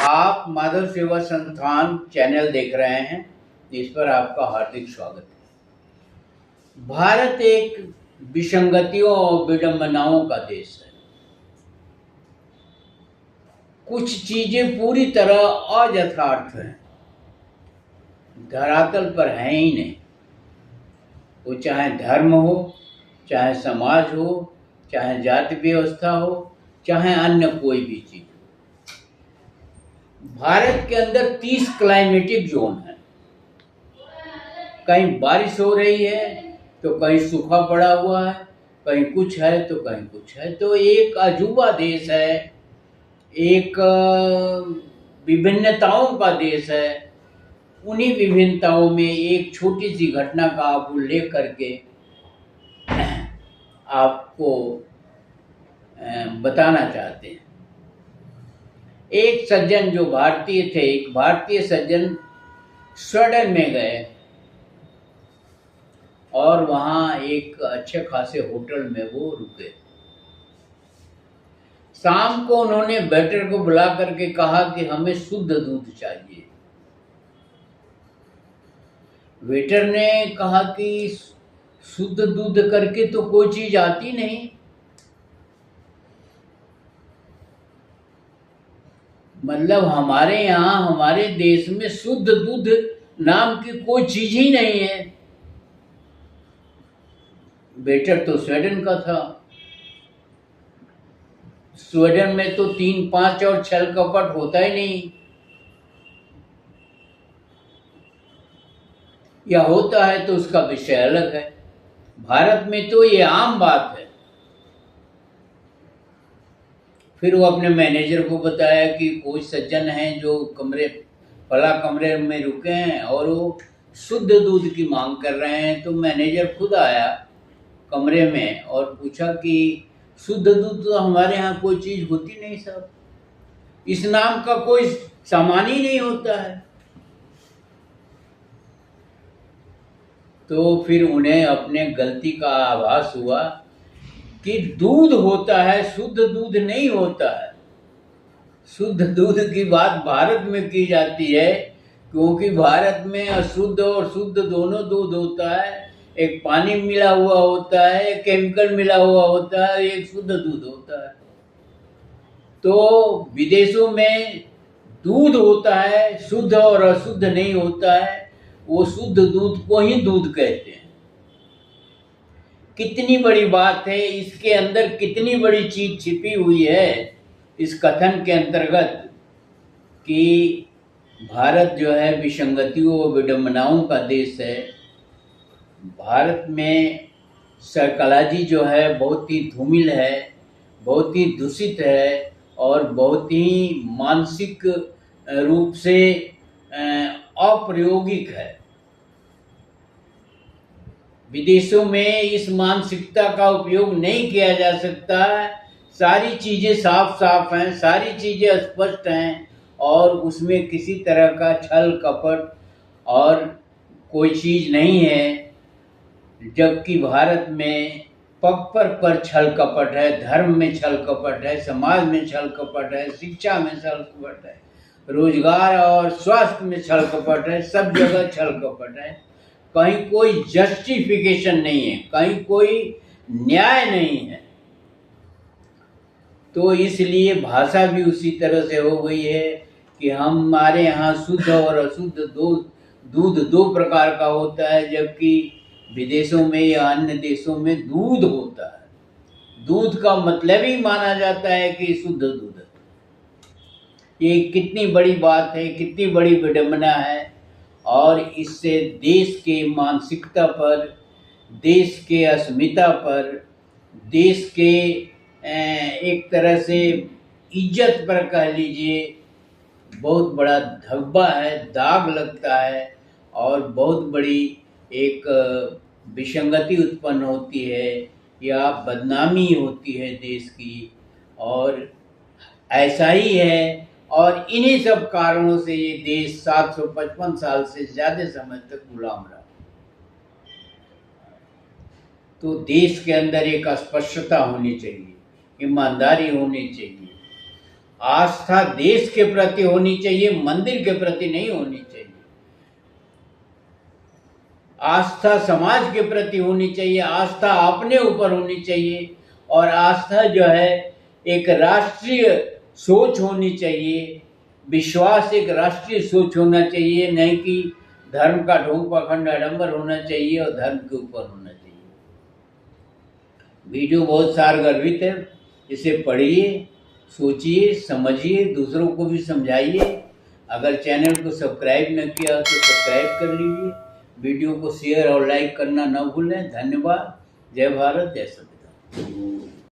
आप माधव सेवा संस्थान चैनल देख रहे हैं, इस पर आपका हार्दिक स्वागत है। भारत एक विसंगतियों और विडंबनाओं का देश है। कुछ चीजें पूरी तरह अयथार्थ हैं, धरातल पर हैं ही नहीं। वो चाहे धर्म हो, चाहे समाज हो, चाहे जाति व्यवस्था हो, चाहे अन्य कोई भी चीज हो। भारत के अंदर 30 क्लाइमेटिक जोन है। कहीं बारिश हो रही है तो कहीं सूखा पड़ा हुआ है, कहीं कुछ है तो कहीं कुछ है। तो एक अजूबा देश है, एक विभिन्नताओं का देश है। उन्हीं विभिन्नताओं में एक छोटी सी घटना का आप उल्लेख करके आपको बताना चाहते हैं। एक सज्जन जो भारतीय थे, एक भारतीय सज्जन स्वीडन में गए और वहाँ एक अच्छे खासे होटल में वो रुके। शाम को उन्होंने वेटर को बुला करके कहा कि हमें शुद्ध दूध चाहिए। वेटर ने कहा कि शुद्ध दूध करके तो कोई चीज आती नहीं। मतलब हमारे यहाँ, हमारे देश में शुद्ध दूध नाम की कोई चीज ही नहीं है। वेटर तो स्वीडन का था। स्वीडन में तो 3, 5 और छल कपट होता ही नहीं, या होता है तो उसका विषय अलग है। भारत में तो ये आम बात है। फिर वो अपने मैनेजर को बताया कि कोई सज्जन हैं जो फला कमरे में रुके हैं और वो शुद्ध दूध की मांग कर रहे हैं। तो मैनेजर खुद आया कमरे में और पूछा कि शुद्ध दूध तो हमारे यहाँ कोई चीज होती नहीं साहब, इस नाम का कोई सामान ही नहीं होता है। तो फिर उन्हें अपने गलती का आभास हुआ कि दूध होता है, शुद्ध दूध नहीं होता है। शुद्ध दूध की बात भारत में की जाती है क्योंकि भारत में अशुद्ध और शुद्ध दोनों दूध होता है। एक पानी मिला हुआ होता है, एक केमिकल मिला हुआ होता है, एक शुद्ध दूध होता है। तो विदेशों में दूध होता है, शुद्ध और अशुद्ध नहीं होता है। वो शुद्ध दूध को ही दूध कहते हैं। कितनी बड़ी बात है, इसके अंदर कितनी बड़ी चीज छिपी हुई है इस कथन के अंतर्गत कि भारत जो है विसंगतियों और विडंबनाओं का देश है। भारत में साइकोलॉजी जो है बहुत ही धूमिल है, बहुत ही दूषित है और बहुत ही मानसिक रूप से अप्रायोगिक है। विदेशों में इस मानसिकता का उपयोग नहीं किया जा सकता। सारी चीजें साफ साफ हैं, सारी चीजें स्पष्ट हैं और उसमें किसी तरह का छल कपट और कोई चीज नहीं है। जबकि भारत में पग पर छल कपट है, धर्म में छल कपट है, समाज में छल कपट है, शिक्षा में छल कपट है, रोजगार और स्वास्थ्य में छल कपट है, सब जगह छल कपट है। कहीं कोई जस्टिफिकेशन नहीं है, कहीं कोई न्याय नहीं है। तो इसलिए भाषा भी उसी तरह से हो गई है कि हमारे यहाँ शुद्ध और अशुद्ध दूध दो प्रकार का होता है, जबकि विदेशों में या अन्य देशों में दूध होता है। दूध का मतलब ही माना जाता है कि शुद्ध दूध है। ये कितनी बड़ी बात है, कितनी बड़ी विडंबना है। और इससे देश के मानसिकता पर, देश के अस्मिता पर, देश के एक तरह से इज्जत पर कह लीजिए बहुत बड़ा धब्बा है, दाग लगता है और बहुत बड़ी एक विसंगति उत्पन्न होती है या बदनामी होती है देश की। और ऐसा ही है और इन्हीं सब कारणों से ये देश 755 साल से ज्यादा समय तक गुलाम रहा। तो देश के अंदर एक स्पष्टता होनी चाहिए, ईमानदारी होनी चाहिए आस्था देश के प्रति होनी चाहिए, मंदिर के प्रति नहीं होनी चाहिए। आस्था समाज के प्रति होनी चाहिए, आस्था अपने ऊपर होनी चाहिए, और आस्था जो है एक राष्ट्रीय सोच होनी चाहिए। विश्वास एक राष्ट्रीय सोच होना चाहिए, नहीं कि धर्म का ढोंग पाखंड आडंबर होना चाहिए और धर्म के ऊपर होना चाहिए। वीडियो बहुत सारगर्भित है, इसे पढ़िए, सोचिए, समझिए, दूसरों को भी समझाइए। अगर चैनल को सब्सक्राइब न किया तो सब्सक्राइब कर लीजिए। वीडियो को शेयर और लाइक करना न भूलें। धन्यवाद। जय भारत, जय संविधान।